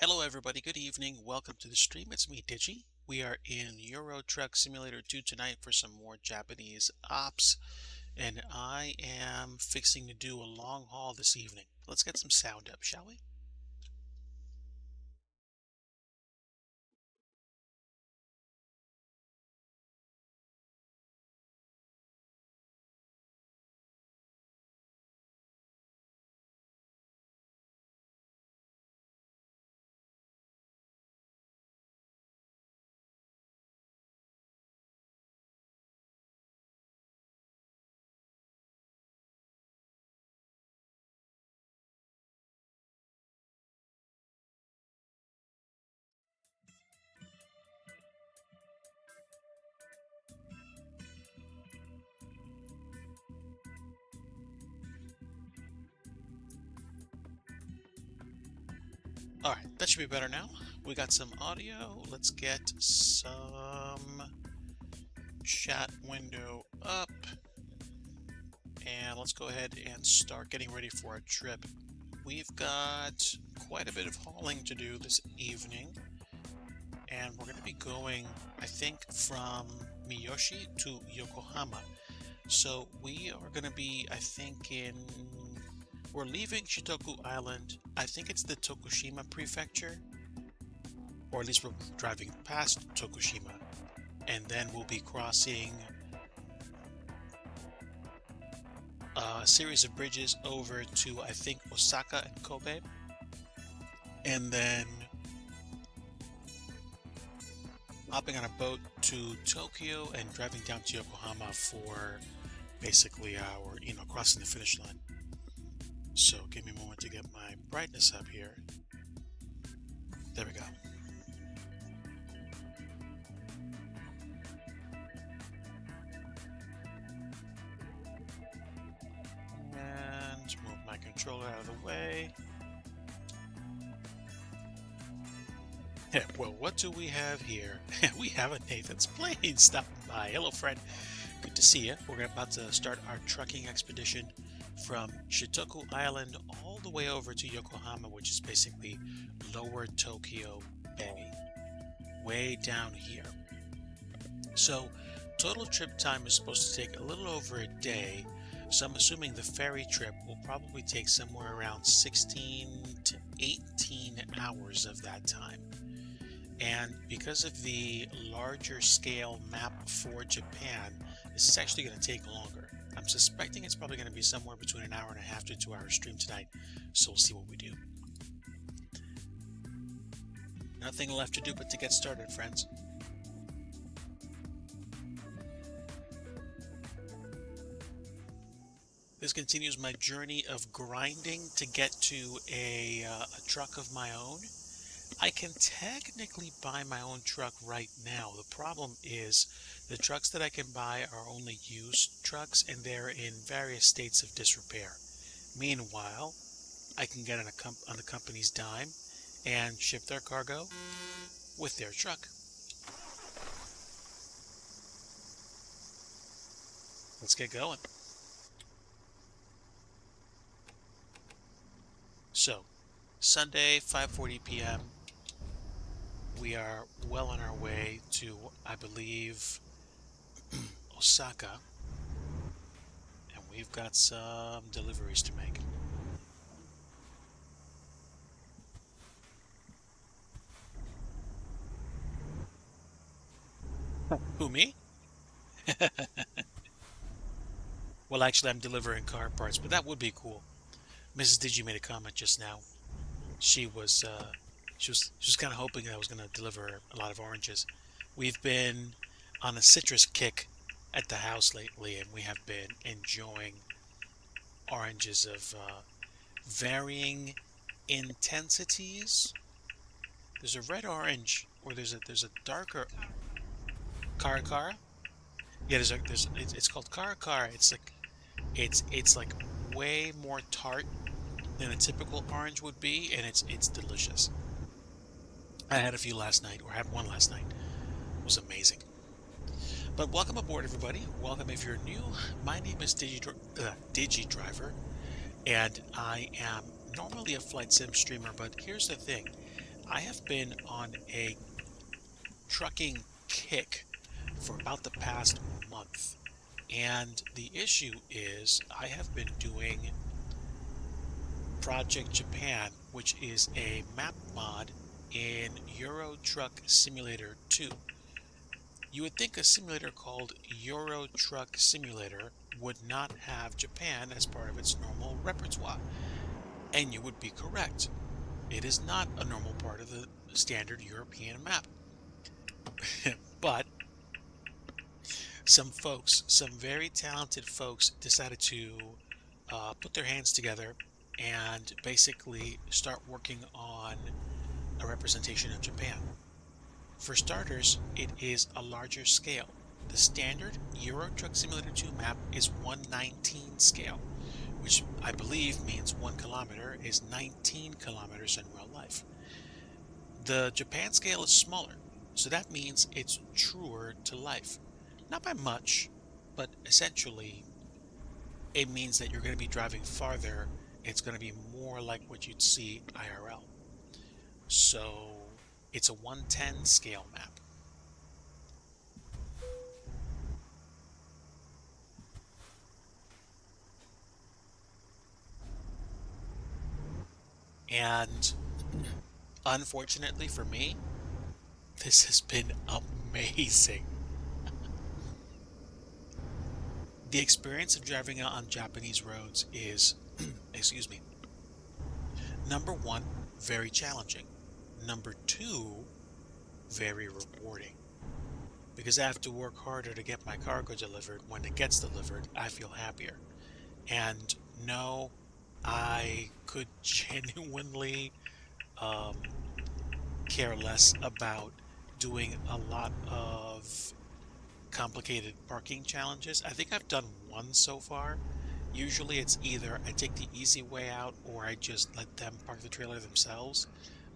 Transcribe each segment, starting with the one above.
Hello everybody, good evening. Welcome to the stream. It's me, Digi. We are in Euro Truck Simulator 2 tonight for some more Japanese ops, and I am fixing to do a long haul this evening. Let's get some sound up, shall we? Alright, that should be better now. We got some audio. Let's get some chat window up. And let's go ahead and start getting ready for our trip. We've got quite a bit of hauling to do this evening. And we're going to be going, I think, from Miyoshi to Yokohama. So we are going to be, I think, we're leaving Shikoku Island. I think it's the Tokushima prefecture, or at least we're driving past Tokushima, and then we'll be crossing a series of bridges over to, I think, Osaka and Kobe, and then hopping on a boat to Tokyo and driving down to Yokohama for basically our, crossing the finish line. So give me a moment to get my brightness up here. There we go. And move my controller out of the way. Well, what do we have here? We have a Nathan's Plane stopping by. Hello, friend. Good to see you. We're about to start our trucking expedition from Shikoku Island all the way over to Yokohama, which is basically lower Tokyo Bay, way down here. So, total trip time is supposed to take a little over a day. So I'm assuming the ferry trip will probably take somewhere around 16 to 18 hours of that time. And because of the larger scale map for Japan, this is actually going to take longer. I'm suspecting it's probably going to be somewhere between an hour and a half to 2 hour stream tonight, so we'll see what we do. Nothing left to do but to get started, friends. This continues my journey of grinding to get to a truck of my own. I can technically buy my own truck right now. The problem is the trucks that I can buy are only used trucks, and they're in various states of disrepair. Meanwhile, I can get on the company's dime and ship their cargo with their truck. Let's get going. So, Sunday, 5:40 p.m. We are well on our way to, I believe, Osaka, and we've got some deliveries to make. Who, me? Well, actually, I'm delivering car parts, but that would be cool. Mrs. Digi made a comment just now. She was kind of hoping that I was going to deliver a lot of oranges. We've been on a citrus kick at the house lately, and we have been enjoying oranges of varying intensities. There's a red orange, or there's a darker Cara. Yeah, it's called Cara. It's like way more tart than a typical orange would be, and it's delicious. I had a few last night, or had one last night. It was amazing. But welcome aboard, everybody. Welcome if you're new. My name is Digi Driver, and I am normally a flight sim streamer, but here's the thing. I have been on a trucking kick for about the past month. And the issue is, I have been doing Project Japan, which is a map mod in Euro Truck Simulator 2. You would think a simulator called Euro Truck Simulator would not have Japan as part of its normal repertoire, and you would be correct. It is not a normal part of the standard European map. But some folks, some very talented folks, decided to put their hands together and basically start working on a representation of Japan. For starters, it is a larger scale. The standard Euro Truck Simulator 2 map is 1/19 scale, which I believe means 1 kilometer is 19 kilometers in real life. The Japan scale is smaller, so that means it's truer to life. Not by much, but essentially it means that you're going to be driving farther. It's going to be more like what you'd see IRL. So it's a 110 scale map. And unfortunately for me, this has been amazing. The experience of driving on Japanese roads is, excuse me, number one, very challenging. Number two, very rewarding. Because I have to work harder to get my cargo delivered. When it gets delivered, I feel happier. And no, I could genuinely um, care less about doing a lot of complicated parking challenges. I think I've done one so far. Usually it's either I take the easy way out or I just let them park the trailer themselves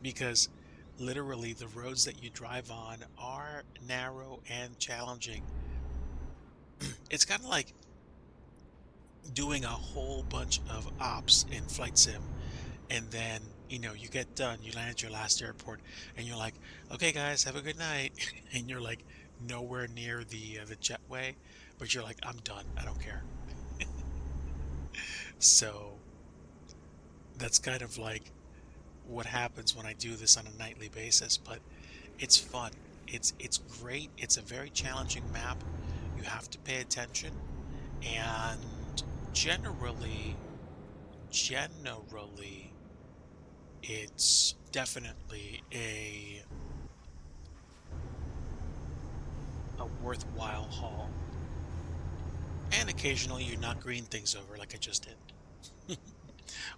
because literally the roads that you drive on are narrow and challenging. It's kind of like doing a whole bunch of ops in Flight Sim and then you get done, you land at your last airport and you're like, okay guys, have a good night. And you're like nowhere near the jetway, but you're like, I'm done, I don't care. So that's kind of like what happens when I do this on a nightly basis, but it's fun. It's great. It's a very challenging map. You have to pay attention, and generally generally it's definitely a worthwhile haul. And occasionally you knock green things over like I just did.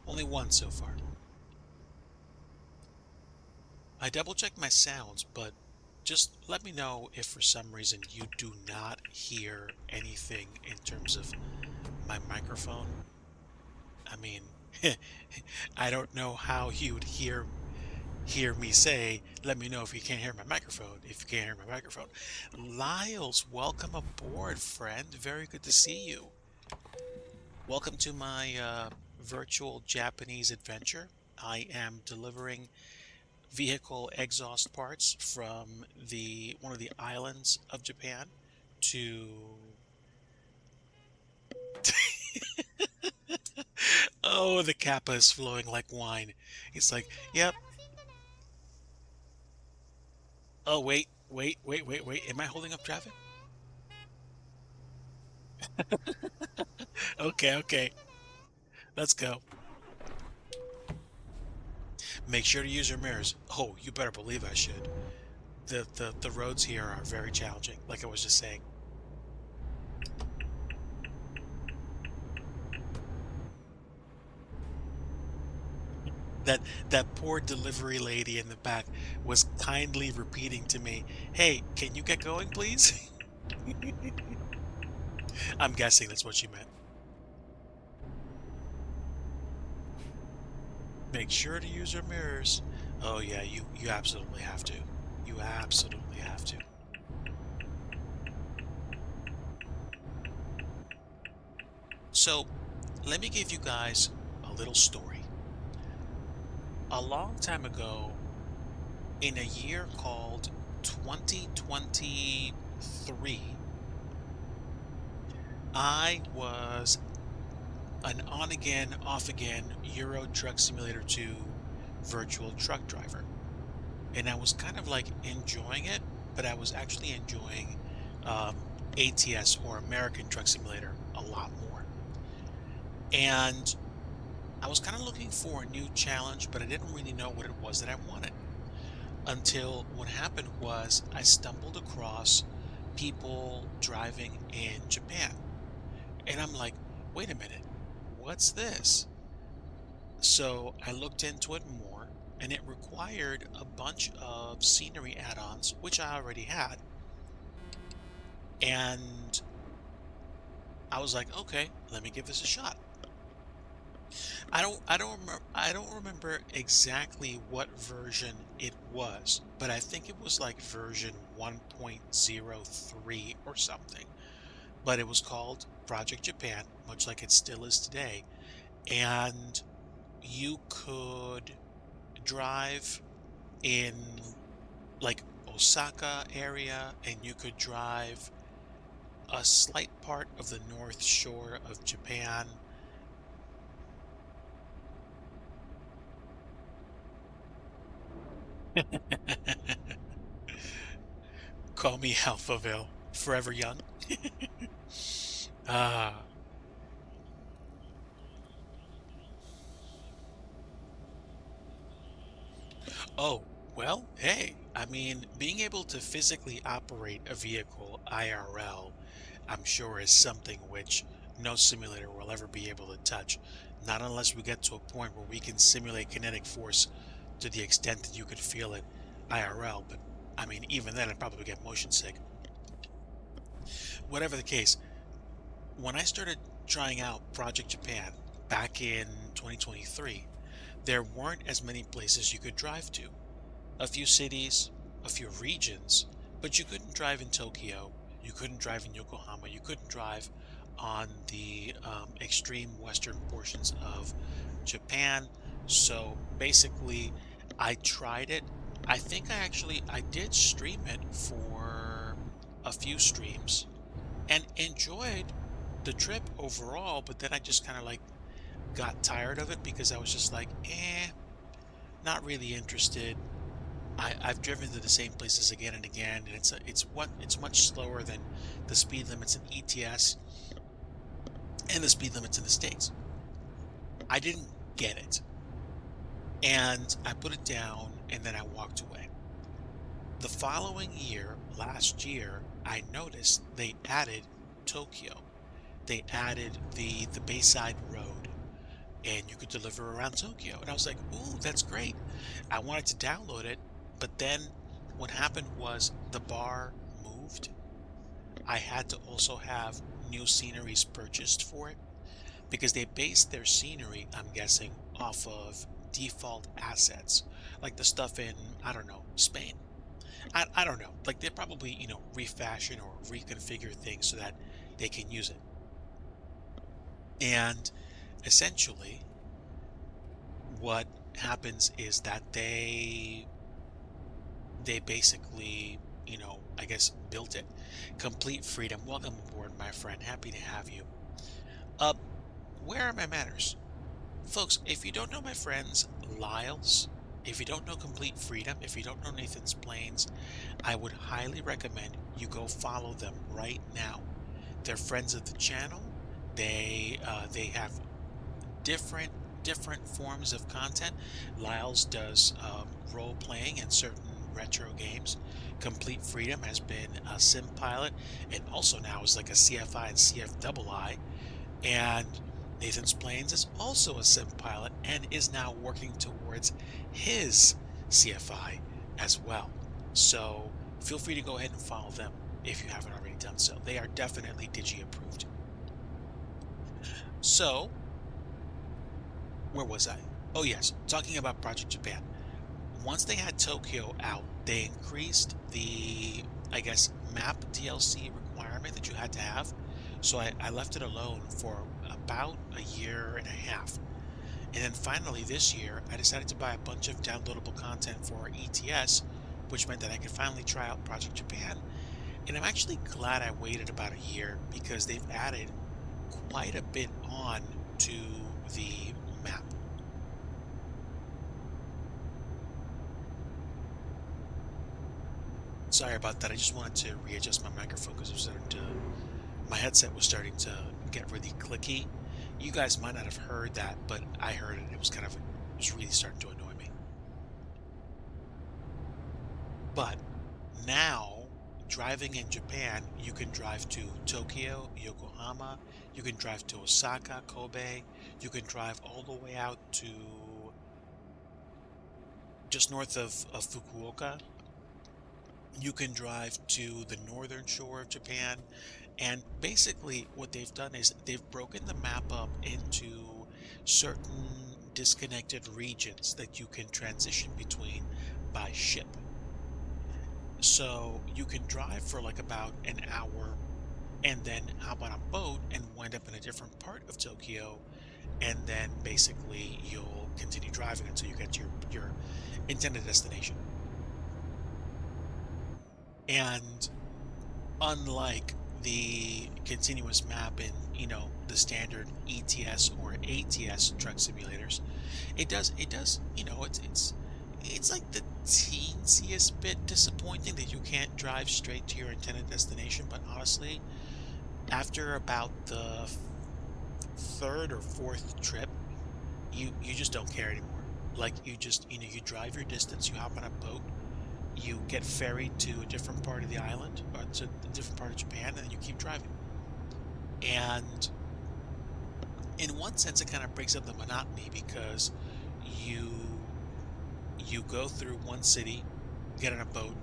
Only one so far. I double checked my sounds, but just let me know if for some reason you do not hear anything in terms of my microphone. I mean, I don't know how you'd hear me say, let me know if you can't hear my microphone, if you can't hear my microphone. Lyles, welcome aboard, friend. Very good to see you. Welcome to my virtual Japanese adventure. I am delivering vehicle exhaust parts from the one of the islands of Japan to oh, the kappa is flowing like wine. He's like, yep. Oh, wait. Am I holding up traffic? Okay. Let's go. Make sure to use your mirrors. Oh, you better believe I should. The roads here are very challenging, like I was just saying. That that poor delivery lady in the back was kindly repeating to me, "Hey, can you get going, please?" I'm guessing that's what she meant. Make sure to use your mirrors. Oh yeah, you absolutely have to. You absolutely have to. So, let me give you guys a little story. A long time ago, in a year called 2023, I was an on again, off again Euro Truck Simulator 2 virtual truck driver. And I was kind of like enjoying it, but I was actually enjoying ATS, or American Truck Simulator, a lot more. And I was kind of looking for a new challenge, but I didn't really know what it was that I wanted. Until what happened was I stumbled across people driving in Japan. And I'm like, wait a minute, what's this? So I looked into it more, and it required a bunch of scenery add-ons, which I already had. And I was like, okay, let me give this a shot. I don't remember exactly what version it was, but I think it was like version 1.03 or something. But it was called Project Japan, much like it still is today. And you could drive in like Osaka area, and you could drive a slight part of the north shore of Japan. Call me Alphaville, forever young. Ah, oh, well, hey, I mean, being able to physically operate a vehicle IRL, I'm sure is something which no simulator will ever be able to touch. Not unless we get to a point where we can simulate kinetic force to the extent that you could feel it IRL. But I mean, even then, I'd probably get motion sick. Whatever the case, when I started trying out Project Japan back in 2023, there weren't as many places you could drive to. A few cities, a few regions, but you couldn't drive in Tokyo, you couldn't drive in Yokohama, you couldn't drive on the extreme western portions of Japan. So basically, I tried it. I think I did stream it for a few streams and enjoyed the trip overall, but then I just kind of like got tired of it because I was just like, not really interested. I've driven to the same places again and again, and it's much slower than the speed limits in ETS and the speed limits in the States. I didn't get it. And I put it down, and then I walked away. The following year, last year, I noticed they added Tokyo. They added the Bayside Road, and you could deliver around Tokyo. And I was like, ooh, that's great. I wanted to download it, but then what happened was the bar moved. I had to also have new sceneries purchased for it because they based their scenery, I'm guessing, off of default assets, like the stuff in, I don't know, Spain. I don't know. Like they probably, refashion or reconfigure things so that they can use it. And essentially, what happens is that they basically, I guess built it. Complete freedom. Welcome aboard, my friend. Happy to have you. Uh, where are my manners? Folks, if you don't know my friends, Lyles, if you don't know Complete Freedom, if you don't know Nathan's Planes, I would highly recommend you go follow them right now. They're friends of the channel. They have different forms of content. Lyles does role playing and certain retro games. Complete Freedom has been a sim pilot and also now is like a CFI and CFII. And Nathan's Planes is also a sim pilot and is now working towards his CFI as well. So feel free to go ahead and follow them if you haven't already done so. They are definitely Digi approved. So where was I? Oh yes, talking about Project Japan. Once they had Tokyo out, they increased the, I guess, map DLC requirement that you had to have. So I left it alone for about a year and a half. And then finally this year, I decided to buy a bunch of downloadable content for ETS, which meant that I could finally try out Project Japan. And I'm actually glad I waited about a year because they've added quite a bit on to the map. Sorry about that. I just wanted to readjust my microphone because it was starting to, my headset was starting to get really clicky. You guys might not have heard that, but I heard it. It was kind of, it was really starting to annoy me. But now, driving in Japan, you can drive to Tokyo, Yokohama, you can drive to Osaka, Kobe, you can drive all the way out to just north of Fukuoka. You can drive to the northern shore of Japan. And basically, what they've done is they've broken the map up into certain disconnected regions that you can transition between by ship. So you can drive for like about an hour and then hop on a boat and wind up in a different part of Tokyo. And then basically you'll continue driving until you get to your intended destination. And unlike the continuous map in, the standard ETS or ATS truck simulators, it does, it's like the teensiest bit disappointing that you can't drive straight to your intended destination. But honestly, after about the third or fourth trip, you just don't care anymore. Like you just, you drive your distance, you hop on a boat, you get ferried to a different part of the island or to a different part of Japan, and then you keep driving. And in one sense, it kind of breaks up the monotony because you you go through one city, get on a boat,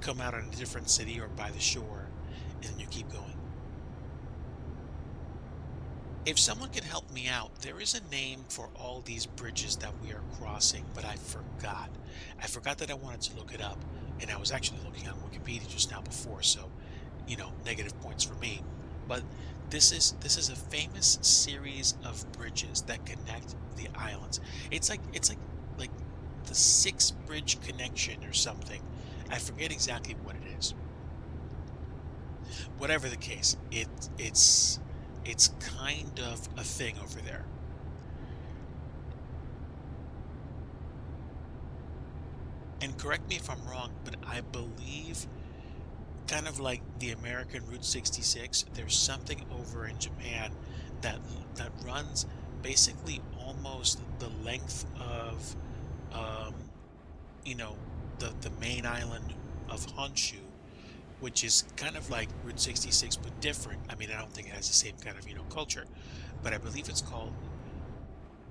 come out on a different city or by the shore, and then you keep going. If someone could help me out, there is a name for all these bridges that we are crossing, but I forgot. I forgot that I wanted to look it up, and I was actually looking on Wikipedia just now before, so, negative points for me. But this is a famous series of bridges that connect the islands. It's like the six bridge connection or something. I forget exactly what it is. Whatever the case, it's kind of a thing over there. And correct me if I'm wrong, but I believe kind of like the American Route 66, there's something over in Japan that runs basically almost the length of um, the main island of Honshu, which is kind of like Route 66 but different. I mean, I don't think it has the same kind of, culture, but I believe it's called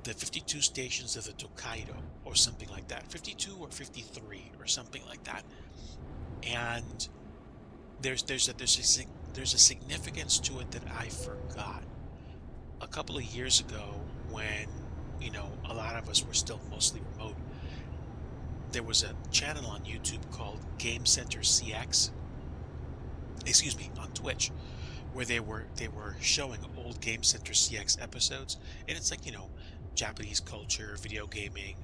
the 52 stations of the Tokaido or something like that. 52 or 53 or something like that. And there's a significance to it that I forgot. A couple of years ago when, a lot of us were still mostly remote, there was a channel on YouTube called Game Center CX, excuse me, on Twitch, where they were showing old Game Center CX episodes, and it's like, Japanese culture, video gaming,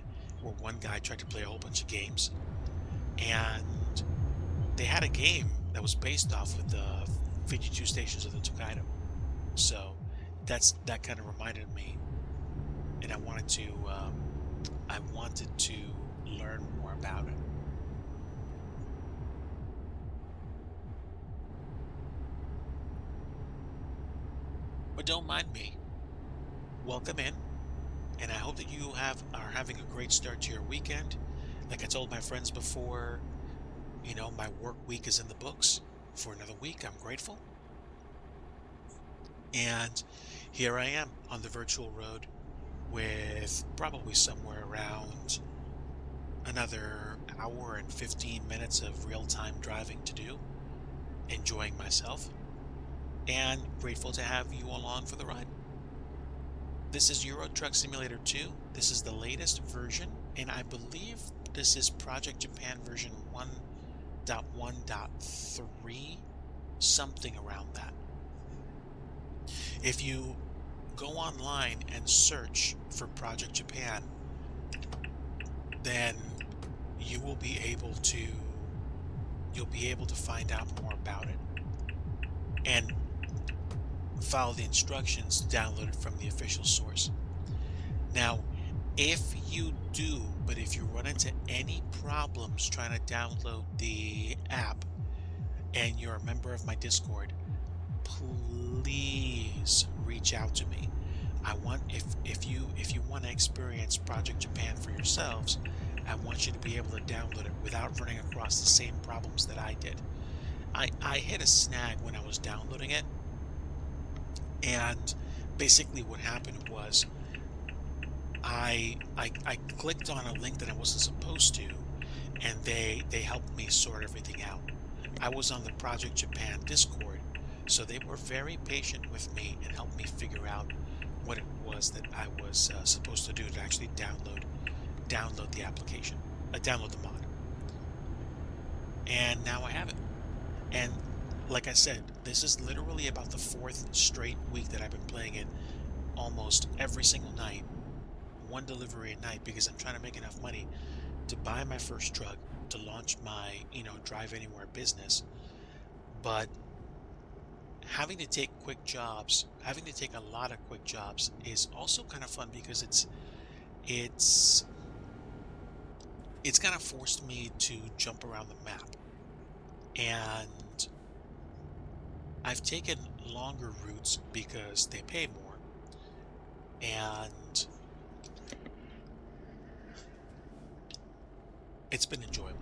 where one guy tried to play a whole bunch of games, and they had a game that was based off of the 52 stations of the Tokaido. So that kind of reminded me, and I wanted to learn more about it. But don't mind me. Welcome in, and I hope that you are having a great start to your weekend. Like I told my friends before, my work week is in the books for another week. I'm grateful. And here I am on the virtual road with probably somewhere around another hour and 15 minutes of real-time driving to do, enjoying myself, and grateful to have you along for the ride. This is Euro Truck Simulator 2. This is the latest version, and I believe this is Project Japan version 1.1.3, something around that. If you go online and search for Project Japan, then you will be able to you'll be able to find out more about it and follow the instructions downloaded from the official source. Now, if you run into any problems trying to download the app and you're a member of my Discord, please reach out to me. I want if you want to experience Project Japan for yourselves, I want you to be able to download it without running across the same problems that I did. I hit a snag when I was downloading it, and basically what happened was I clicked on a link that I wasn't supposed to, and they helped me sort everything out. I was on the Project Japan Discord, so they were very patient with me and helped me figure out what it was that I was supposed to do to actually download the application, download the mod. And now I have it. And like I said, this is literally about the fourth straight week that I've been playing it almost every single night, one delivery a night, because I'm trying to make enough money to buy my first truck, to launch my, drive anywhere business. But having to take having to take a lot of quick jobs is also kind of fun because it's it's kind of forced me to jump around the map. And I've taken longer routes because they pay more. And it's been enjoyable.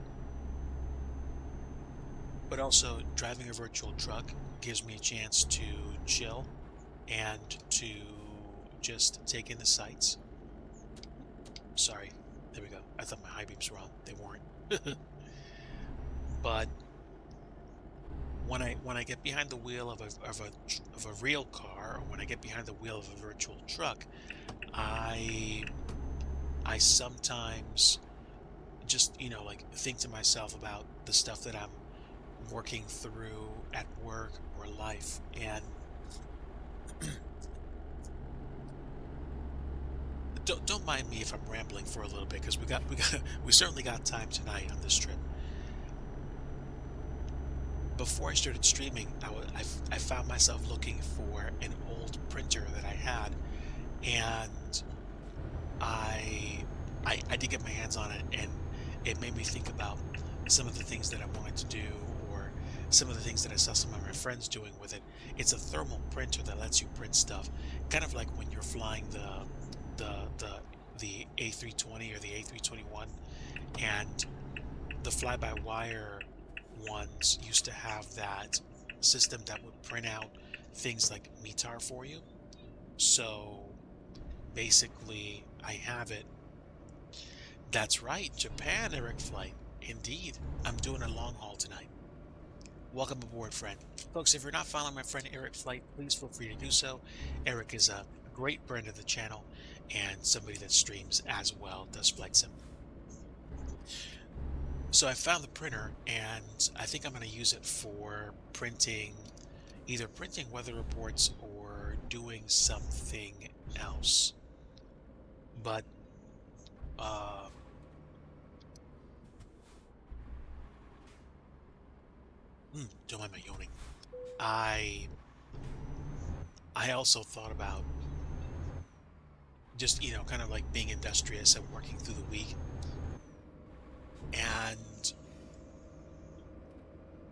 But also, driving a virtual truck gives me a chance to chill and to just take in the sights. Sorry, there we go. I thought my high beams were on. They weren't. But when I get behind the wheel of a real car, or when I get behind the wheel of a virtual truck, I sometimes just like think to myself about the stuff that I'm working through at work or life. And don't mind me if I'm rambling for a little bit, because we certainly got time tonight on this trip. Before I started streaming, I found myself looking for an old printer that I had, and I did get my hands on it, and it made me think about some of the things that I wanted to do, or some of the things that I saw some of my friends doing with it. It's a thermal printer that lets you print stuff, kind of like when you're flying the A320 or the A321, and the fly-by-wire ones used to have that system that would print out things like METAR for you. So basically, I have it. That's right, Japan, Eric Flight. Indeed, I'm doing a long haul tonight. Welcome aboard, friend. Folks, if you're not following my friend Eric Flight, please feel free to do so. Eric is a great friend of the channel and somebody that streams as well, does flight sim. So I found the printer, and I think I'm going to use it for either printing weather reports or doing something else. But don't mind my yawning. I also thought about just kind of like being industrious and working through the week. And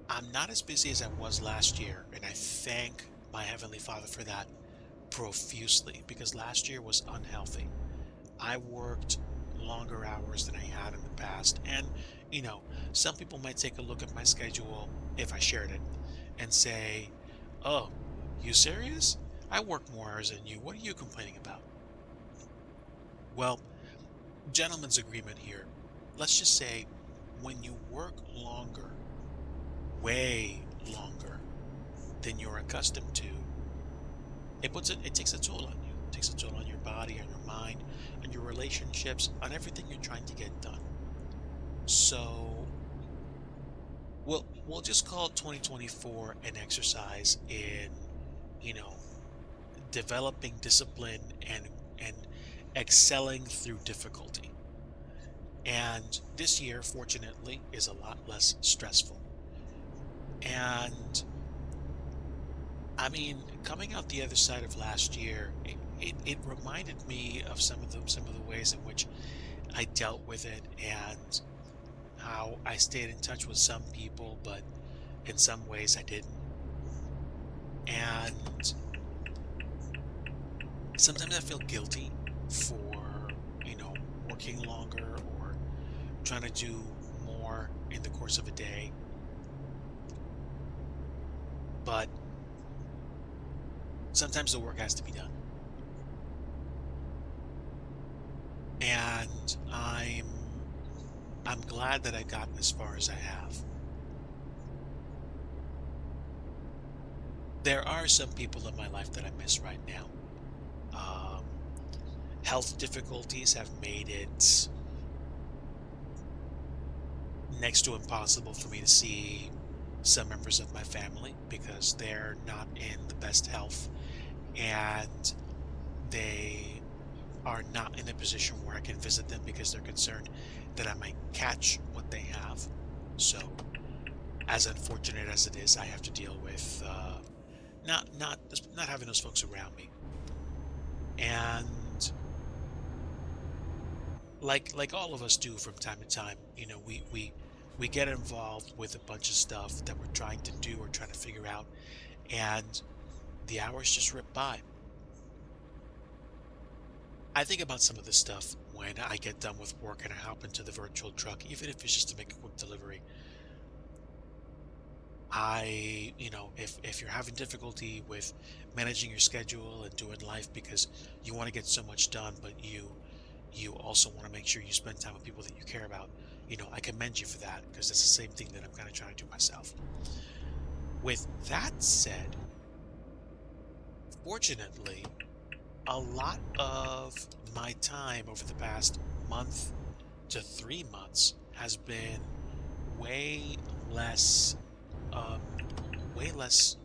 I'm not as busy as I was last year, and I thank my Heavenly Father for that profusely, because last year was unhealthy. I worked longer hours than I had in the past, and some people might take a look at my schedule if I shared it and say, "Oh, you serious? I work more hours than you. What are you complaining about?" Well, gentleman's agreement here. Let's just say when you work longer, way longer than you're accustomed to, it takes a toll on you. It takes a toll on your body, on your mind, on your relationships, on everything you're trying to get done. So we'll just call 2024 an exercise in, developing discipline and excelling through difficulty. And this year, fortunately, is a lot less stressful. And I mean, coming out the other side of last year, it reminded me of some of the ways in which I dealt with it and how I stayed in touch with some people, but in some ways I didn't. And sometimes I feel guilty for, working longer or trying to do more in the course of a day. But sometimes the work has to be done. And I'm glad that I've gotten as far as I have. There are some people in my life that I miss right now. Um, Health difficulties have made it next to impossible for me to see some members of my family because they're not in the best health, and they are not in a position where I can visit them because they're concerned that I might catch what they have. So, as unfortunate as it is, I have to deal with not having those folks around me. And like all of us do from time to time, we get involved with a bunch of stuff that we're trying to do or trying to figure out, and the hours just rip by. I think about some of this stuff when I get done with work and I hop into the virtual truck, even if it's just to make a quick delivery. If you're having difficulty with managing your schedule and doing life because you want to get so much done, but you also want to make sure you spend time with people that you care about, I commend you for that because it's the same thing that I'm kind of trying to do myself. With that said, fortunately, a lot of my time over the past month to 3 months has been way less, um, way less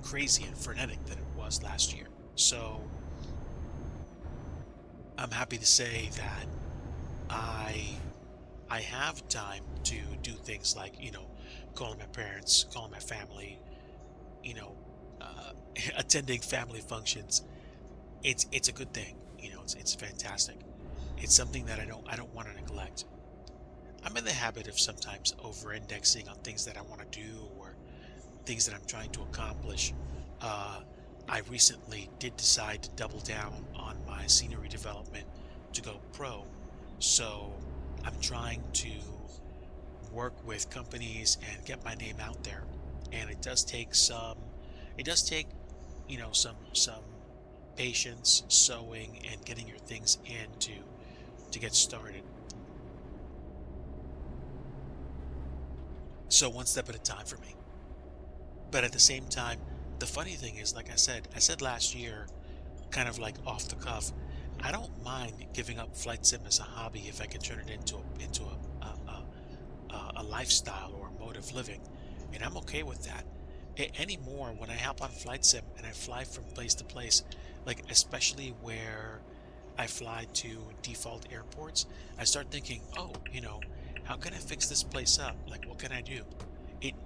crazy and frenetic than it was last year. So I'm happy to say that I I have time to do things like, calling my parents, calling my family, you know, uh, attending family functions. It's a good thing. It's fantastic. It's something that I don't want to neglect. I'm in the habit of sometimes over-indexing on things that I want to do or things that I'm trying to accomplish. Uh, I recently did decide to double down on my scenery development to go pro. So I'm trying to work with companies and get my name out there. And it does take, some patience, sewing, and getting your things in to get started. So one step at a time for me. But at the same time, the funny thing is, like I said last year, kind of like off the cuff, I don't mind giving up flight sim as a hobby if I can turn it into a lifestyle or a mode of living, and I'm okay with that. Anymore, when I hop on flight sim and I fly from place to place, like especially where I fly to default airports, I start thinking, oh, how can I fix this place up? Like, what can I do?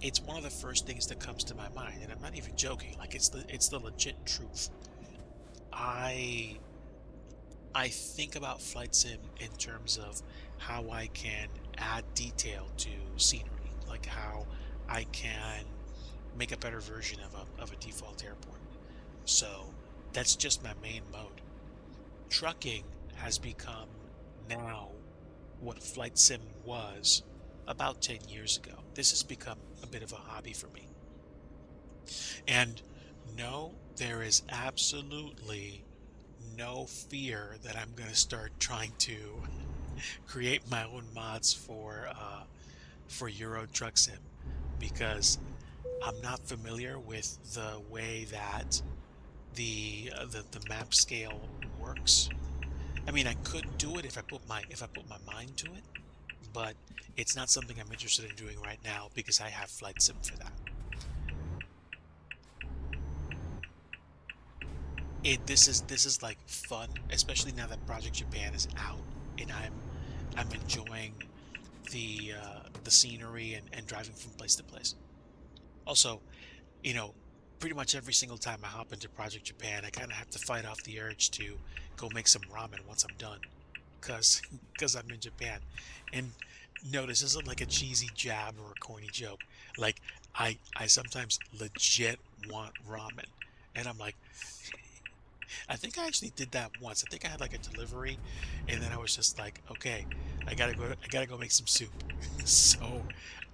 It's one of the first things that comes to my mind, and I'm not even joking. Like, it's the legit truth. I I think about flight sim in terms of how I can add detail to scenery, like how I can make a better version of a default airport. So that's just my main mode. Trucking has become now what flight sim was about 10 years ago. This has become a bit of a hobby for me. And no, there is absolutely no fear that I'm going to start trying to create my own mods for Euro Truck Sim because I'm not familiar with the way that the map scale works. I mean, I could do it if I put my mind to it, but it's not something I'm interested in doing right now because I have Flight Sim for that. This is like fun, especially now that Project Japan is out and I'm enjoying the scenery and driving from place to place. Also, you know, pretty much every single time I hop into Project Japan, I kind of have to fight off the urge to go make some ramen once I'm done, because because I'm in Japan. And no, this isn't like a cheesy jab or a corny joke. Like I sometimes legit want ramen, and I'm like, I think I actually did that once. I think I had like a delivery, and then I was just like, okay, I gotta go make some soup. So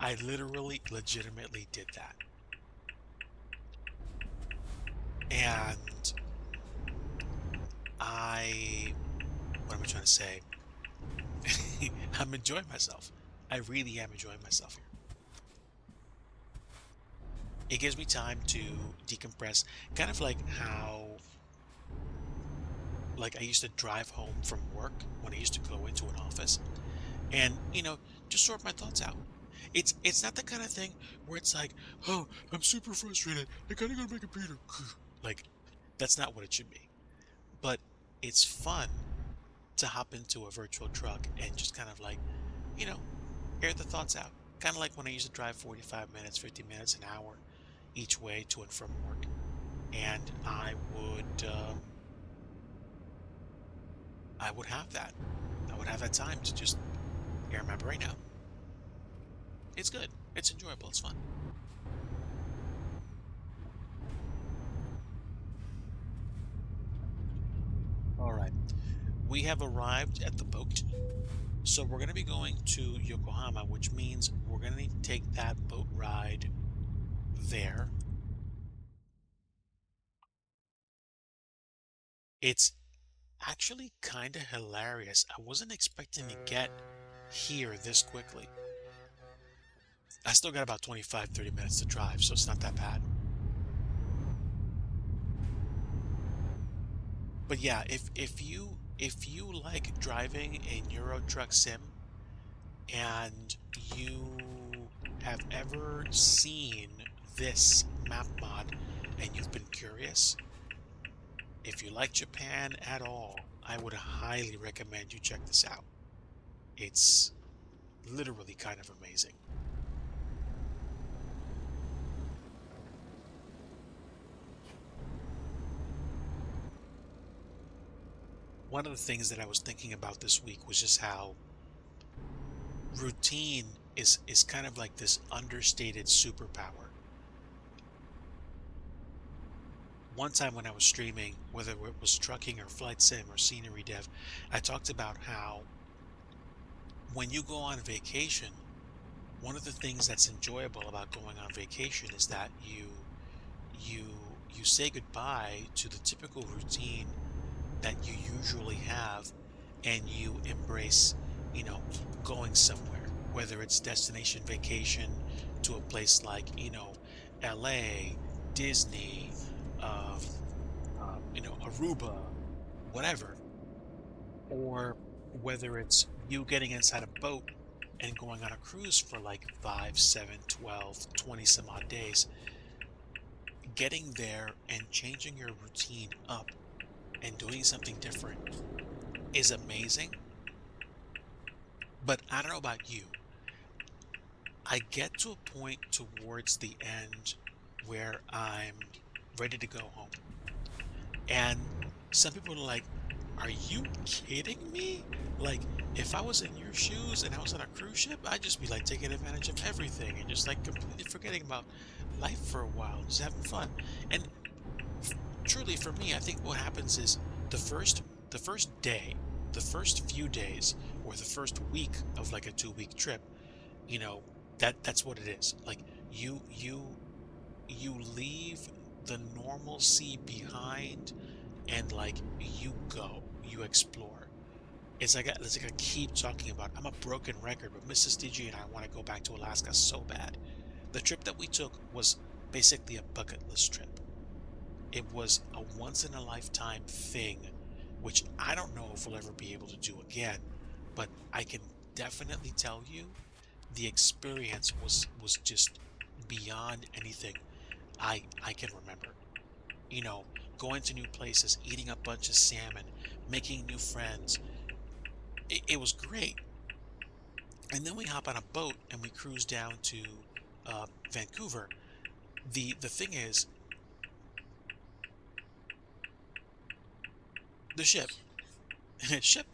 I literally, legitimately did that, and what am I trying to say? I'm enjoying myself. I really am enjoying myself here. It gives me time to decompress, kind of like how like I used to drive home from work when I used to go into an office and just sort my thoughts out. It's not the kind of thing where it's like, oh, I'm super frustrated, I gotta go to my computer. Like, that's not what it should be. But it's fun to hop into a virtual truck and just kind of like, you know air the thoughts out, kind of like when I used to drive 45 minutes, 50 minutes, an hour each way to and from work. And I would have that. I would have that time to just air my brain out. It's good. It's enjoyable. It's fun. All right. We have arrived at the boat. So we're going to be going to Yokohama, which means we're going to need to take that boat ride there. It's actually kind of hilarious. I wasn't expecting to get here this quickly. I still got about 25, 30 minutes to drive, so it's not that bad. But yeah, if you like driving a Euro Truck Sim and you have ever seen this map mod and you've been curious, if you like Japan at all, I would highly recommend you check this out. It's literally kind of amazing. One of the things that I was thinking about this week was just how routine is kind of like this understated superpower. One time when I was streaming, whether it was trucking or flight sim or scenery dev, I talked about how when you go on vacation, one of the things that's enjoyable about going on vacation is that you say goodbye to the typical routine that you usually have, and you embrace, you know, going somewhere, whether it's destination vacation to a place like, LA, Disney, um, Aruba, whatever, or whether it's you getting inside a boat and going on a cruise for like 5, 7, 12, 20 some odd days, getting there and changing your routine up and doing something different is amazing. But I don't know about you. I get to a point towards the end where I'm ready to go home. And some people are like, are you kidding me? Like, if I was in your shoes and I was on a cruise ship, I'd just be like taking advantage of everything and just like completely forgetting about life for a while, just having fun. And truly for me, I think what happens is the first day, the first few days, or the first week of like a 2 week trip, you know, that's what it is. Like you leave the normalcy behind and like you explore. It's like I keep talking about. I'm a broken record, but Mrs. DG and I want to go back to Alaska so bad. The trip that we took was basically a bucket list trip. It was a once in a lifetime thing, which I don't know if we'll ever be able to do again, but I can definitely tell you the experience was just beyond anything I can remember. You know, going to new places, eating a bunch of salmon, making new friends. It was great. And then we hop on a boat and we cruise down to Vancouver. The thing is, the ship, ship.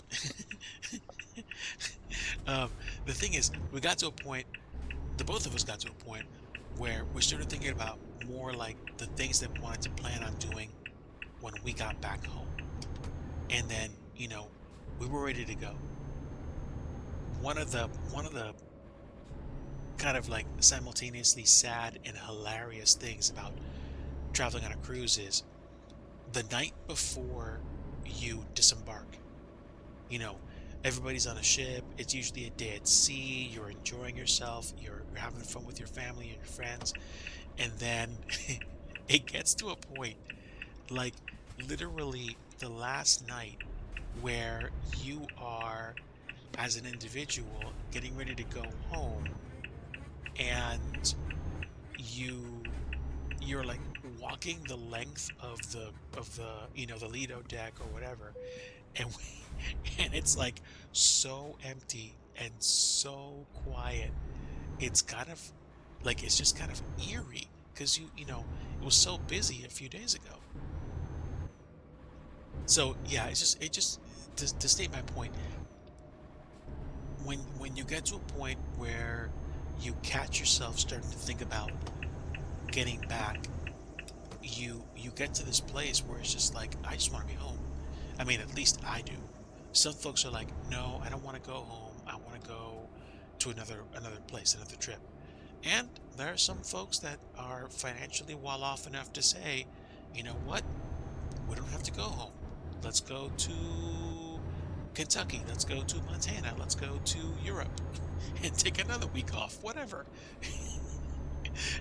um, the thing is, we got to a point. The both of us got to a point where we started thinking about more like the things that we wanted to plan on doing when we got back home. And then, we were ready to go. One of the kind of like simultaneously sad and hilarious things about traveling on a cruise is the night before you disembark. You know, everybody's on a ship. It's usually a day at sea. You're enjoying yourself. You're having fun with your family and your friends. And then it gets to a point, like literally the last night, where you are, as an individual, getting ready to go home, and you're like walking the length of the the Lido deck or whatever, and and it's like so empty and so quiet. It's kind of like it's just kind of eerie because it was so busy a few days ago. So yeah, it just to state my point, when you get to a point where you catch yourself starting to think about getting back, you get to this place where it's just like, I just want to be home. I mean, at least I do. Some folks are like, no, I don't want to go home. I want to go to another place, another trip. And there are some folks that are financially well off enough to say, you know what? We don't have to go home. Let's go to Kentucky. Let's go to Montana. Let's go to Europe and take another week off, whatever.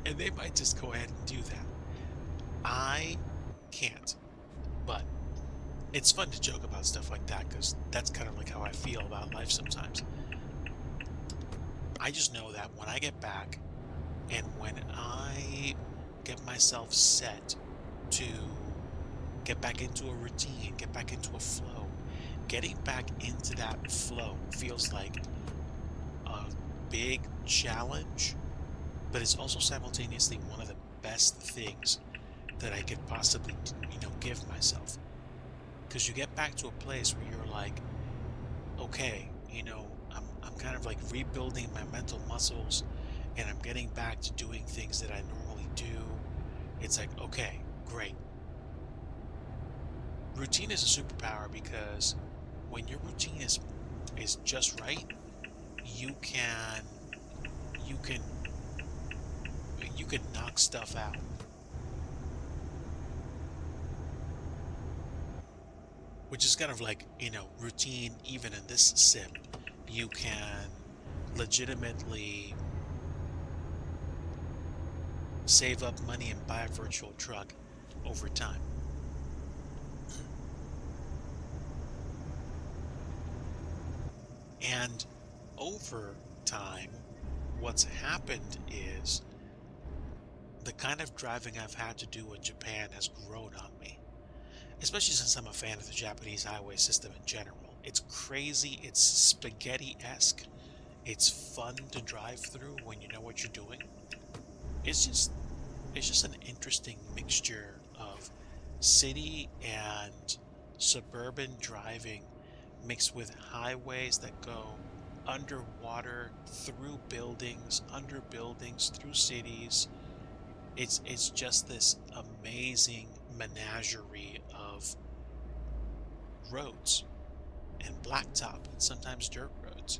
And they might just go ahead and do that. I can't, but it's fun to joke about stuff like that because that's kind of like how I feel about life sometimes. I just know that when I get back and when I get myself set to get back into a routine, get back into a flow, getting back into that flow feels like a big challenge, but it's also simultaneously one of the best things that I could possibly, give myself. Because you get back to a place where you're like, okay, I'm kind of like rebuilding my mental muscles and I'm getting back to doing things that I normally do. It's like, okay, great. Routine is a superpower because when your routine is just right, you can you can you can knock stuff out. Which is kind of like, routine even in this sim. You can legitimately save up money and buy a virtual truck over time. And over time, what's happened is the kind of driving I've had to do in Japan has grown on me, especially since I'm a fan of the Japanese highway system in general. It's crazy, it's spaghetti-esque, it's fun to drive through when you know what you're doing. It's just it's just an interesting mixture of city and suburban driving mixed with highways that go underwater, through buildings, under buildings, through cities. It's just this amazing menagerie of roads and blacktop and sometimes dirt roads.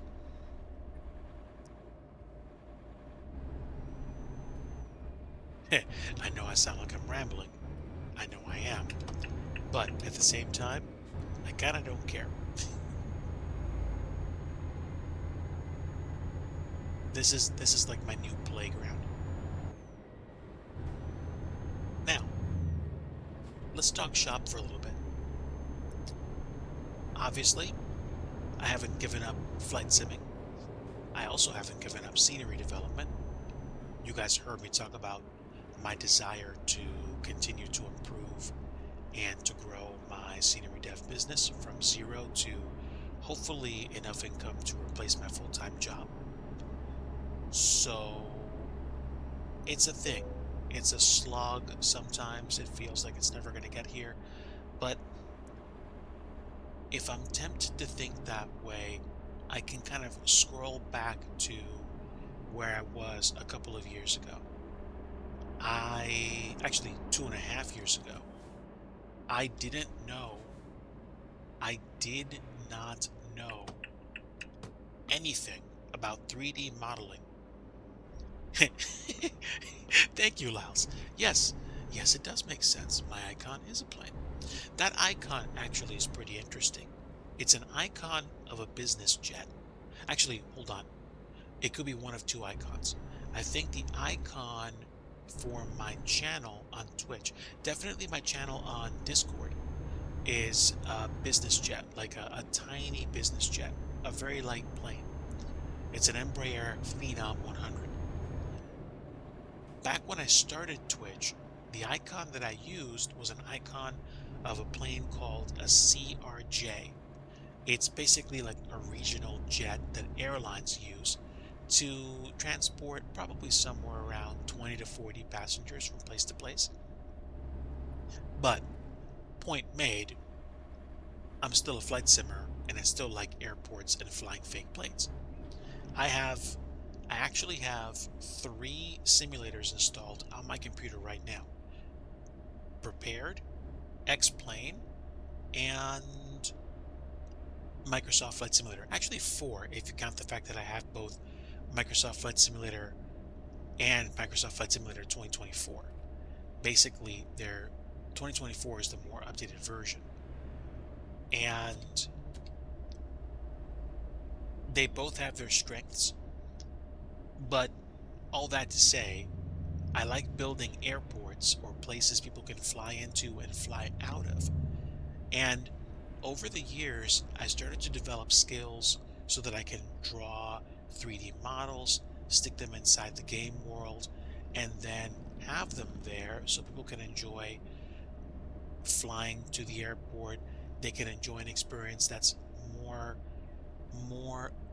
I know I sound like I'm rambling. I know I am. But at the same time, I kinda don't care. This is like my new playground. Now, let's talk shop for a little bit. Obviously, I haven't given up flight simming. I also haven't given up scenery development. You guys heard me talk about my desire to continue to improve and to grow my scenery dev business from zero to hopefully enough income to replace my full-time job. So it's a thing. It's a slog. Sometimes it feels like it's never going to get here. But if I'm tempted to think that way, I can kind of scroll back to where I was a couple of years ago. Actually 2.5 years ago, I didn't know, I did not know anything about 3D modeling. Thank you, Laos. Yes, yes, it does make sense. My icon is a plane. That icon actually is pretty interesting. It's an icon of a business jet. Actually, hold on. It could be one of two icons. I think the icon for my channel on Twitch, definitely my channel on Discord, is a business jet, like a tiny business jet, a very light plane. It's an Embraer Phenom 100. Back when I started Twitch, the icon that I used was an icon of a plane called a CRJ. It's basically like a regional jet that airlines use to transport probably somewhere around 20 to 40 passengers from place to place. But, point made, I'm still a flight simmer and I still like airports and flying fake planes. I have I actually have 3 simulators installed on my computer right now. Prepared, X-Plane, and Microsoft Flight Simulator. Actually 4 if you count the fact that I have both Microsoft Flight Simulator and Microsoft Flight Simulator 2024. Basically, their 2024 is the more updated version. And they both have their strengths. But all that to say, I like building airports or places people can fly into and fly out of. And over the years, I started to develop skills so that I can draw 3D models, stick them inside the game world, and then have them there so people can enjoy flying to the airport. They can enjoy an experience that's more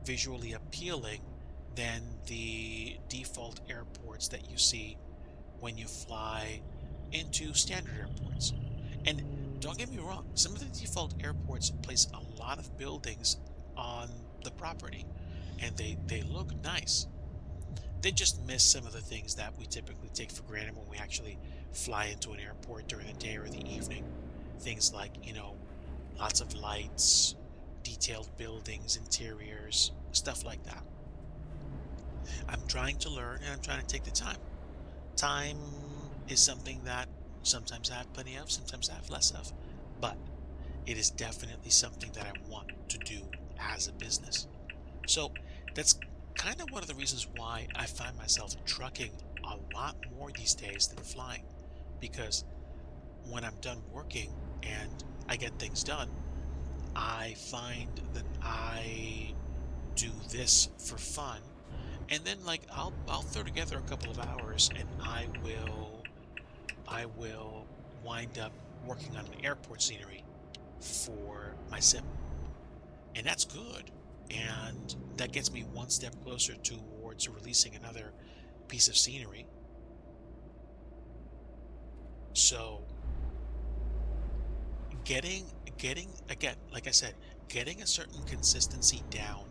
visually appealing than the default airports that you see when you fly into standard airports. And don't get me wrong, some of the default airports place a lot of buildings on the property and they look nice. They just miss some of the things that we typically take for granted when we actually fly into an airport during the day or the evening. Things like, lots of lights, detailed buildings, interiors, stuff like that. I'm trying to learn and I'm trying to take the time. Time is something that sometimes I have plenty of, sometimes I have less of, but it is definitely something that I want to do as a business. So that's kind of one of the reasons why I find myself trucking a lot more these days than flying, because when I'm done working and I get things done, I find that I do this for fun, and then like I'll throw together a couple of hours and I will wind up working on an airport scenery for my sim. And that's good. And that gets me one step closer towards releasing another piece of scenery. So getting again, like I said, getting a certain consistency down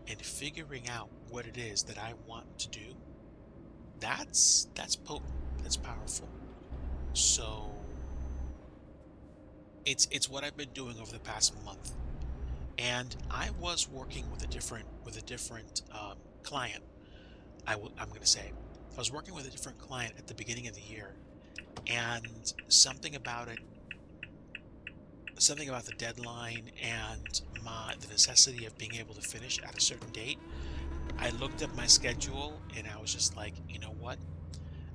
and figuring out what it is that I want to do, that's potent, that's powerful. So it's what I've been doing over the past month. And I was working with a different client. I'm going to say I was working with a different client at the beginning of the year, and something about the deadline and the necessity of being able to finish at a certain date. I looked at my schedule and I was just like, you know what?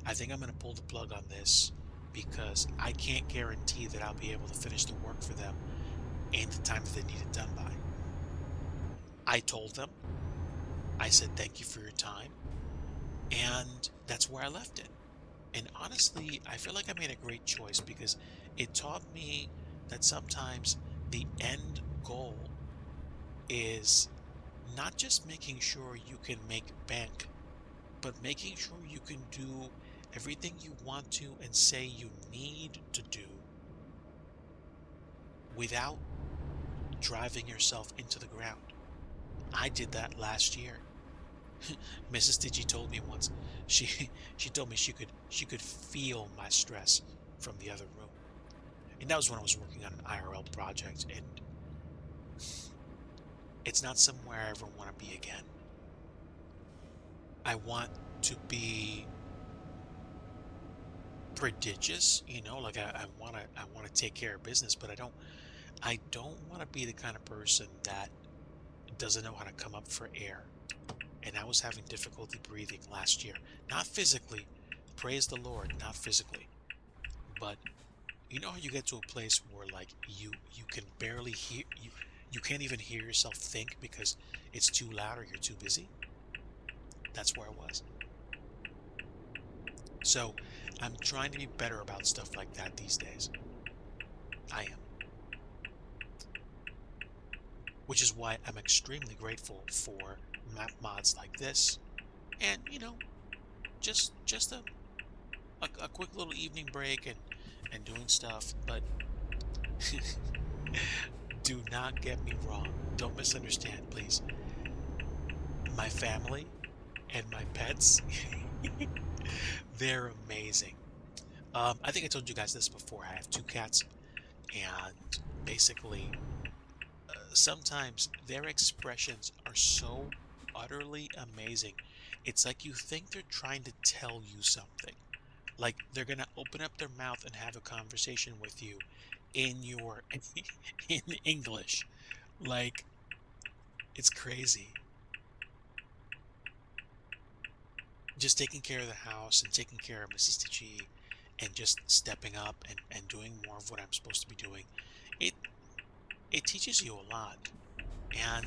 I think I'm going to pull the plug on this because I can't guarantee that I'll be able to finish the work for them in the time that they need it done by. I told them, I said, thank you for your time. And that's where I left it. And honestly, I feel like I made a great choice because it taught me that sometimes the end goal is not just making sure you can make bank, but making sure you can do everything you want to and say you need to do without driving yourself into the ground. I did that last year. Mrs. Digi told me once she she told me she could feel my stress from the other room. And that was when I was working on an IRL project, and it's not somewhere I ever want to be again. I want to be prodigious, like I want to take care of business, but I don't want to be the kind of person that doesn't know how to come up for air. And I was having difficulty breathing last year. Not physically, praise the Lord, not physically. But you know how you get to a place where like you can barely hear you can't even hear yourself think because it's too loud or you're too busy? That's where I was. So I'm trying to be better about stuff like that these days. I am. Which is why I'm extremely grateful for map mods like this. And just a quick little evening break and doing stuff. But do not get me wrong. Don't misunderstand, please. My family and my pets, they're amazing. I think I told you guys this before. I have two cats, and basically, sometimes their expressions are so utterly amazing. It's like you think they're trying to tell you something. Like they're gonna open up their mouth and have a conversation with you in your in English. Like it's crazy. Just taking care of the house and taking care of Mrs. Tichy and just stepping up and doing more of what I'm supposed to be doing. It it teaches you a lot. And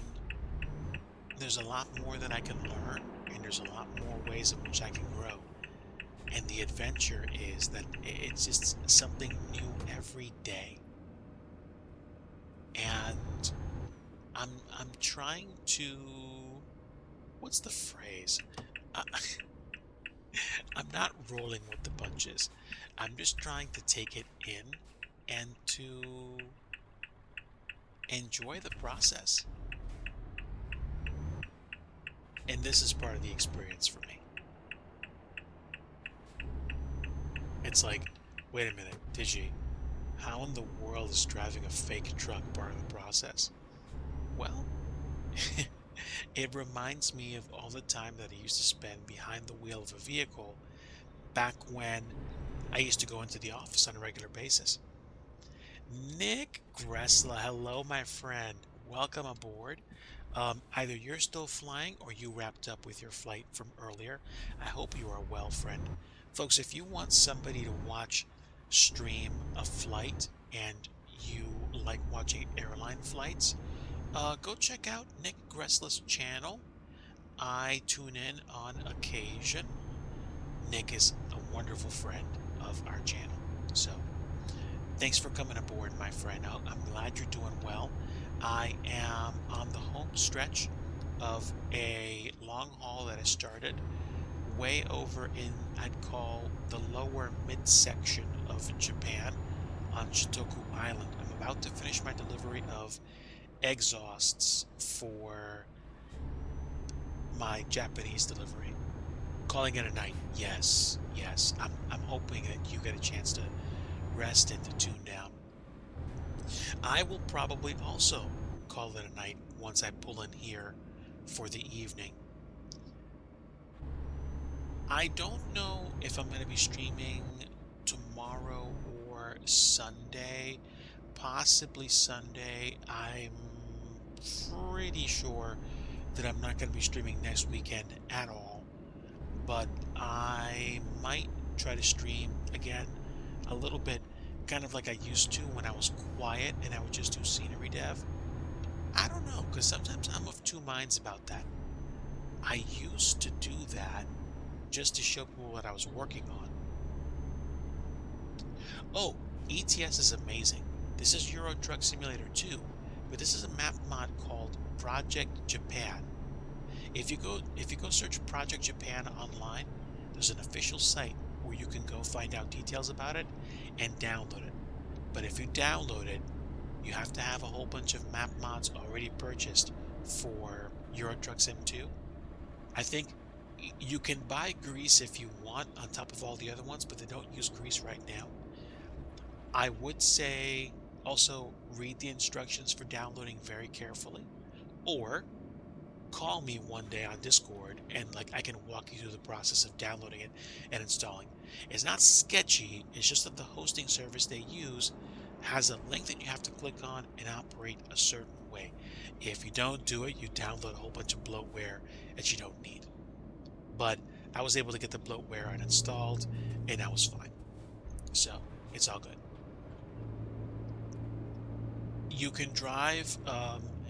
there's a lot more that I can learn and there's a lot more ways in which I can grow. And the adventure is that it's just something new every day. And I'm trying to what's the phrase? I, I'm not rolling with the punches. I'm just trying to take it in and to enjoy the process. And this is part of the experience for me. It's like, wait a minute, Digi, how in the world is driving a fake truck part of the process? Well, it reminds me of all the time that I used to spend behind the wheel of a vehicle back when I used to go into the office on a regular basis. Nick Gressler, hello, my friend. Welcome aboard. Either you're still flying or you wrapped up with your flight from earlier. I hope you are well, friend. Folks, if you want somebody to watch stream a flight and you like watching airline flights, go check out Nick Gressler's channel. I tune in on occasion. Nick is a wonderful friend of our channel. So, thanks for coming aboard, my friend. I'm glad you're doing well. I am on the home stretch of a long haul that I started way over in, I'd call the lower midsection of Japan on Shikoku Island. I'm about to finish my delivery of exhausts for my Japanese delivery. Calling it a night. Yes, yes. I'm hoping that you get a chance to rest and to tune down. I will probably also call it a night once I pull in here for the evening. I don't know if I'm going to be streaming tomorrow or Sunday. Possibly Sunday. I'm pretty sure that I'm not going to be streaming next weekend at all. But I might try to stream again a little bit, kind of like I used to when I was quiet and I would just do scenery dev. I don't know, because sometimes I'm of two minds about that. I used to do that just to show people what I was working on. Oh, ETS is amazing. This is Euro Truck Simulator 2, but this is a map mod called Project Japan. If you go search Project Japan online, there's an official site where you can go find out details about it and download it. But if you download it, you have to have a whole bunch of map mods already purchased for Euro Truck Sim 2. I think you can buy Greece if you want on top of all the other ones, but they don't use Greece right now. I would say also read the instructions for downloading very carefully, or call me one day on Discord and like I can walk you through the process of downloading it and installing. It's not sketchy, it's just that the hosting service they use has a link that you have to click on and operate a certain way. If you don't do it, you download a whole bunch of bloatware that you don't need. But I was able to get the bloatware uninstalled and I was fine. So it's all good. You can drive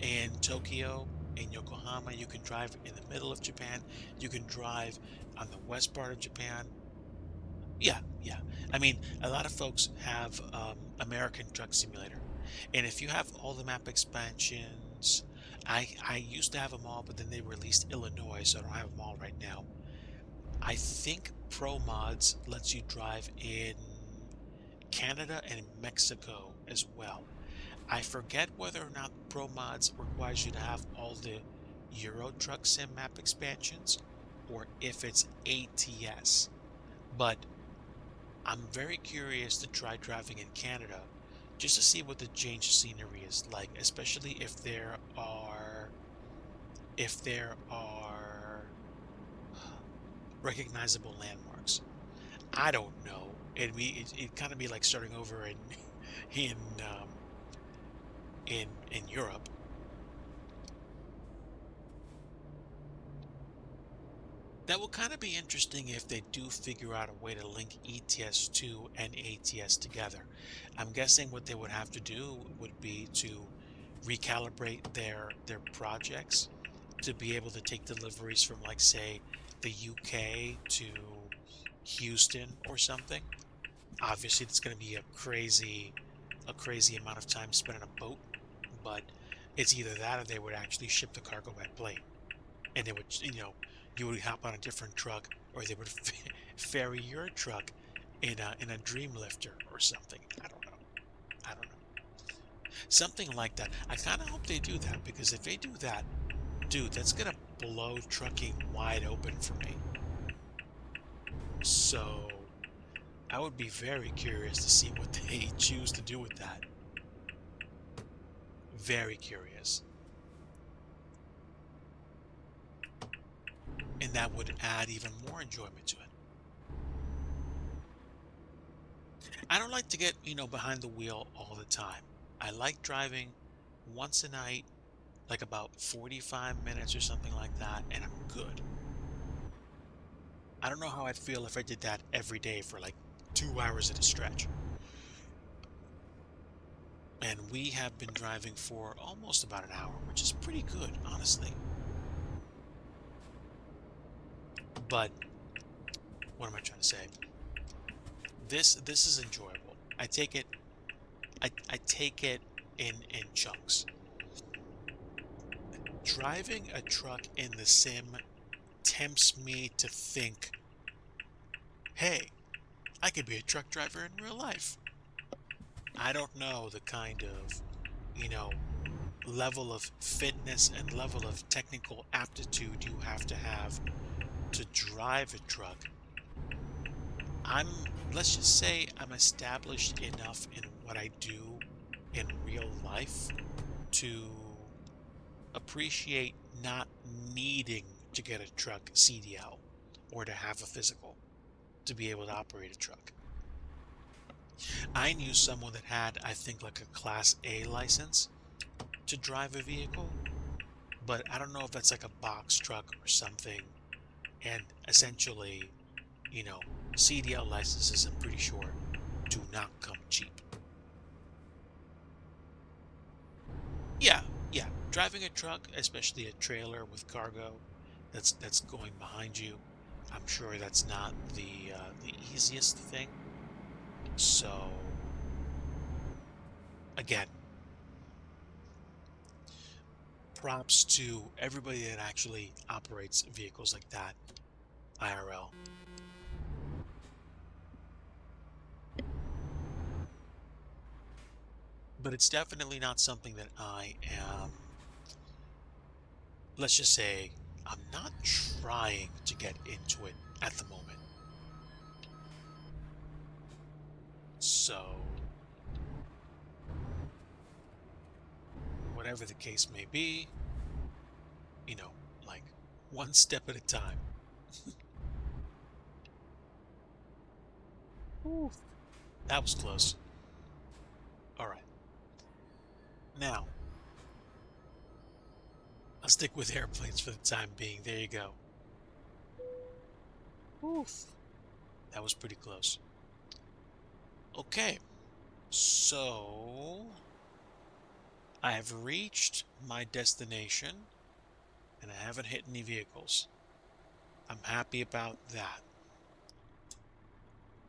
in Tokyo, in Yokohama. You can drive in the middle of Japan. You can drive on the west part of Japan. Yeah, yeah. I mean, a lot of folks have American Truck Simulator, and if you have all the map expansions, I used to have them all, but then they released Illinois, so I don't have them all right now. I think Pro Mods lets you drive in Canada and Mexico as well. I forget whether or not Pro Mods requires you to have all the Euro Truck Sim map expansions or if it's ATS. But I'm very curious to try driving in Canada just to see what the change of scenery is like, especially if there are recognizable landmarks. I don't know. It kind of be like starting over in in um, in Europe. That will kind of be interesting if they do figure out a way to link ETS2 and ATS together. I'm guessing what they would have to do would be to recalibrate their projects to be able to take deliveries from like say the UK to Houston or something. Obviously, it's going to be a crazy amount of time spent on a boat, but it's either that or they would actually ship the cargo by plane, and they would, you would hop on a different truck, or they would ferry your truck in a dream lifter or something. I don't know. I don't know. Something like that. I kind of hope they do that because if they do that, dude, that's gonna blow trucking wide open for me. So I would be very curious to see what they choose to do with that. Very curious. And that would add even more enjoyment to it. I don't like to get, behind the wheel all the time. I like driving once a night, like about 45 minutes or something like that, and I'm good. I don't know how I'd feel if I did that every day for like 2 hours at a stretch. And we have been driving for almost about an hour, which is pretty good, honestly. But what am I trying to say? This is enjoyable. I take it in chunks. Driving a truck in the sim tempts me to think, hey, I could be a truck driver in real life. I don't know the kind of, you know, level of fitness and level of technical aptitude you have to drive a truck. Let's just say I'm established enough in what I do in real life to appreciate not needing to get a truck CDL or to have a physical to be able to operate a truck. I knew someone that had, I think, like a Class A license to drive a vehicle, but I don't know if that's like a box truck or something. And essentially, you know, CDL licenses, I'm pretty sure, do not come cheap. Yeah, yeah. Driving a truck, especially a trailer with cargo that's going behind you, I'm sure that's not the easiest thing. So, again, props to everybody that actually operates vehicles like that, IRL. But it's definitely not something that I am, let's just say, I'm not trying to get into it at the moment. So, whatever the case may be, you know, like one step at a time. Oof. That was close. All right. Now, I'll stick with airplanes for the time being. There you go. Oof. That was pretty close. Okay. So, I have reached my destination and I haven't hit any vehicles. I'm happy about that.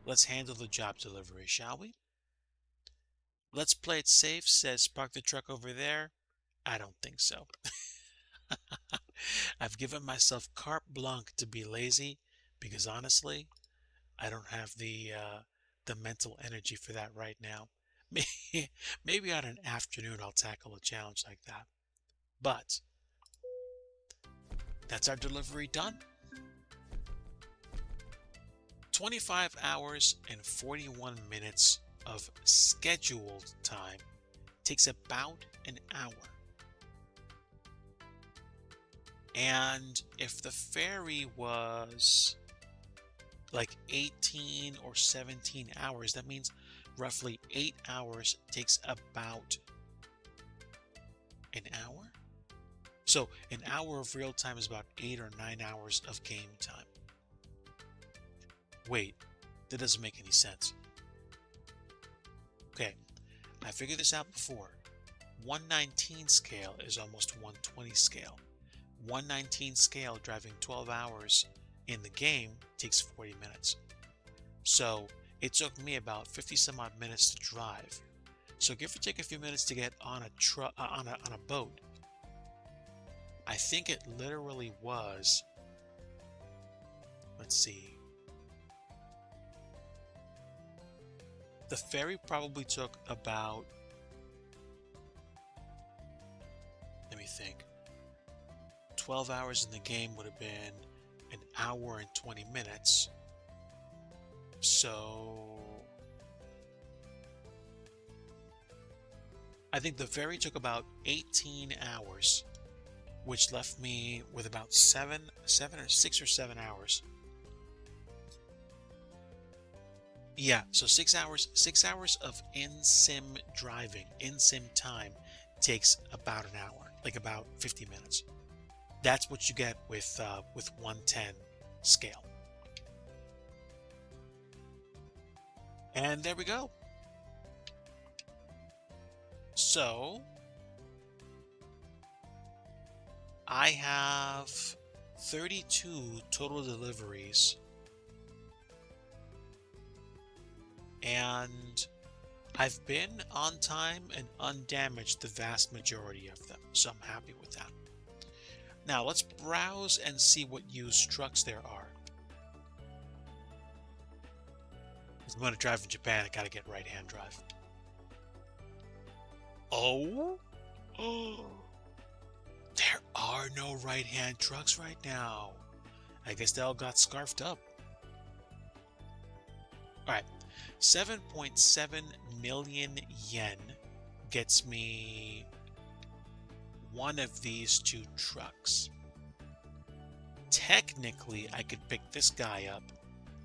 Let's handle the job delivery, shall we? Let's play it safe says park the truck over there. I don't think so. I've given myself carte blanche to be lazy because honestly, I don't have the mental energy for that right now. Maybe on an afternoon I'll tackle a challenge like that. But that's our delivery done. 25 hours and 41 minutes of scheduled time takes about an hour. And if the ferry was like 18 or 17 hours, that means roughly 8 hours takes about an hour. So an hour of real time is about 8 or 9 hours of game time. Wait, that doesn't make any sense. Okay, I figured this out before. 119 scale is almost 120 scale. 119 scale driving 12 hours in the game takes 40 minutes. So it took me about 50 some odd minutes to drive. So give or take a few minutes to get on a truck on a boat. I think it literally was, let's see. The ferry probably took about, let me think. 12 hours in the game would have been an hour and 20 minutes. So I think the ferry took about 18 hours, which left me with about 6 or 7 hours. Yeah, so 6 hours, 6 hours of in-sim driving, in-sim time takes about an hour, like about 50 minutes. That's what you get with 110 scale. And there we go. So I have 32 total deliveries, and I've been on time and undamaged the vast majority of them, so I'm happy with that. Now let's browse and see what used trucks there are. If I'm going to drive in Japan, I gotta get right-hand drive. Oh? Oh! There are no right-hand trucks right now. I guess they all got scarfed up. Alright, 7.7 million yen gets me one of these two trucks. Technically, I could pick this guy up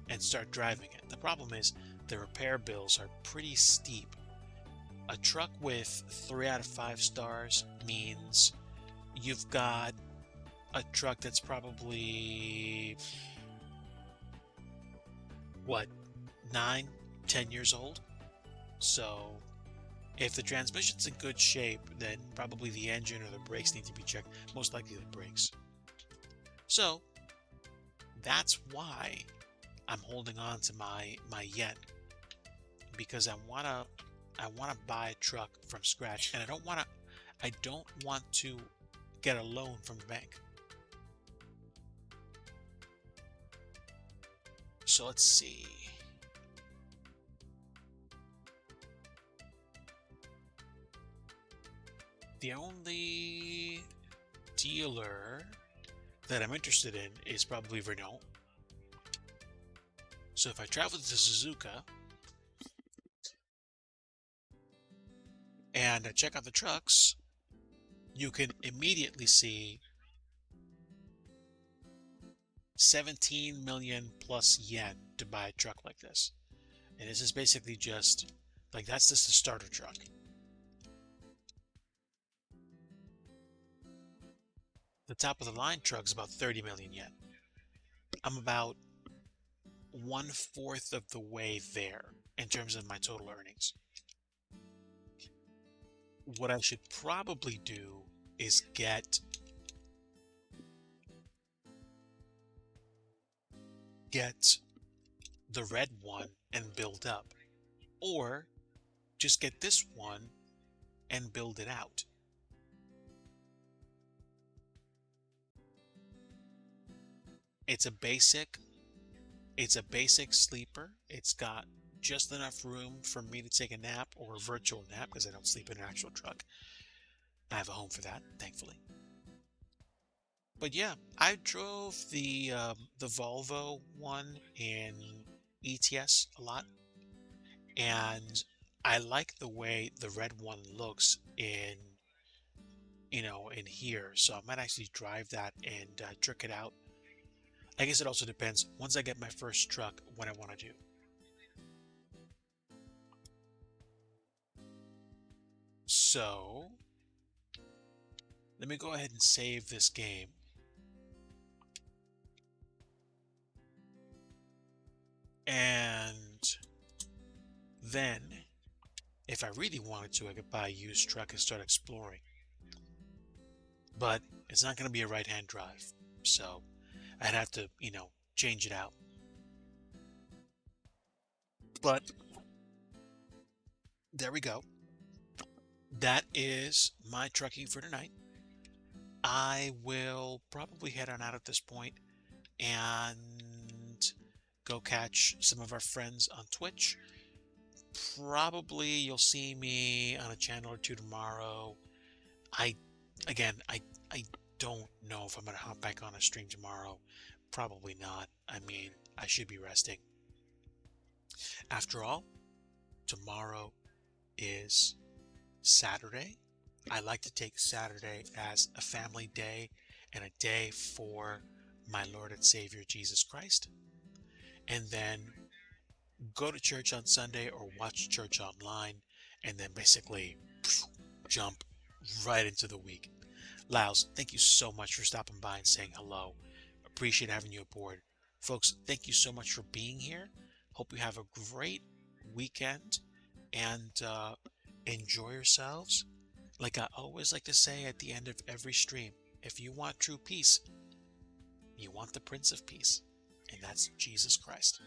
and start driving it. The problem is the repair bills are pretty steep. A truck with 3 out of 5 stars means you've got a truck that's probably, what, 9, 10 years old? So if the transmission's in good shape, then probably the engine or the brakes need to be checked. Most likely the brakes. So that's why I'm holding on to my yen. because I wanna buy a truck from scratch, and I don't want to get a loan from the bank. So let's see. The only dealer that I'm interested in is probably Renault. So if I travel to Suzuka and I check out the trucks, you can immediately see 17 million plus yen to buy a truck like this. And this is basically just like, that's just the starter truck. The top of the line truck is about 30 million yen. I'm about 1/4 of the way there in terms of my total earnings. What I should probably do is get the red one and build up, or just get this one and build it out. It's a basic sleeper. It's got just enough room for me to take a nap, or a virtual nap, because I don't sleep in an actual truck. I have a home for that, thankfully. But yeah, I drove the Volvo one in ETS a lot, and I like the way the red one looks in here. So I might actually drive that and trick it out. I guess it also depends, once I get my first truck, what I want to do. So let me go ahead and save this game. And then, if I really wanted to, I could buy a used truck and start exploring. But it's not going to be a right-hand drive, so I'd have to, change it out. But there we go. That is my trucking for tonight. I will probably head on out at this point and go catch some of our friends on Twitch. Probably you'll see me on a channel or two tomorrow. I don't know if I'm going to hop back on a stream tomorrow. Probably not. I mean, I should be resting. After all, tomorrow is Saturday. I like to take Saturday as a family day and a day for my Lord and Savior Jesus Christ. And then go to church on Sunday or watch church online, and then basically jump right into the week. Laos, thank you so much for stopping by and saying hello. Appreciate having you aboard. Folks, thank you so much for being here. Hope you have a great weekend and enjoy yourselves. Like I always like to say at the end of every stream, if you want true peace, you want the Prince of Peace, and that's Jesus Christ.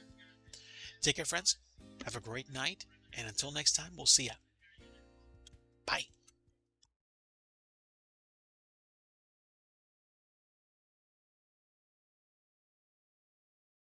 Take care, friends. Have a great night, and until next time, we'll see ya. Bye.